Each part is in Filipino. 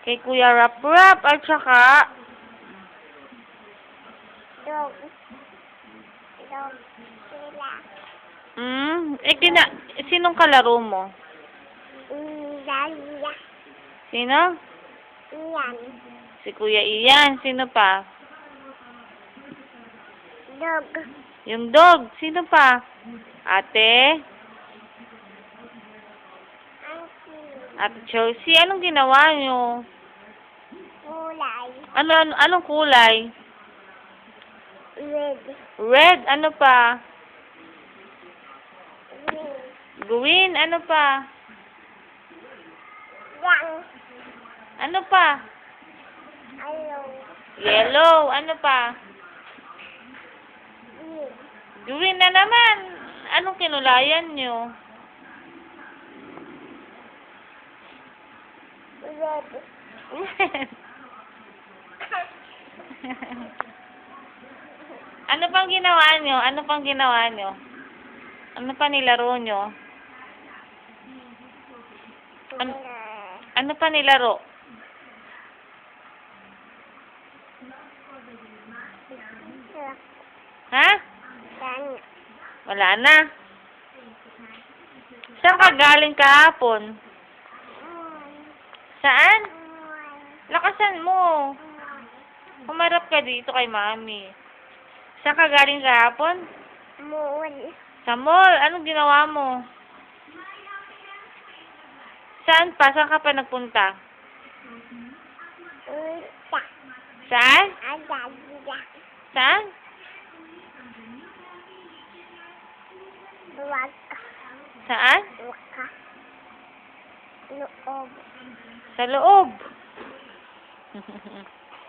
Kay Kuya Rap Rap at saka Dog. Dog. Sila. Sinong kalaro mo? Dahlia. Sino? Iyan. Si Kuya Ian. Sino pa? Dog. Yung dog. Sino pa? Ate? Auntie. Ate Chelsea. Anong ginawa nyo? Kulay. Anong kulay? Red. Red. Ano pa? Green. Green. Ano pa? Yang. Ano pa? Ayaw. Yellow. Ano pa? Green. Green na naman. Anong kinulayan nyo? Red. Ano pang ginawa nyo? Ano pang ginawa nyo? Ano pa nilaro nyo? Ano pa nilaro? Ha? Yan. Wala na. Saan ka galing kahapon? Saan? Lakasan mo. Humarap ka dito kay mami. Saan ka galing kahapon? Moon. Sa mall. Anong ginawa mo? Saan pa? Saan ka pa nagpunta? Uta. Saan? Adadya. Saan? Waka. Saan? Waka. Loob. Sa loob.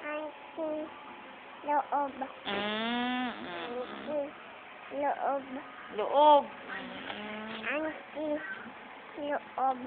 Auntie. Loob. Auntie. Loob. Loob. Auntie. Loob.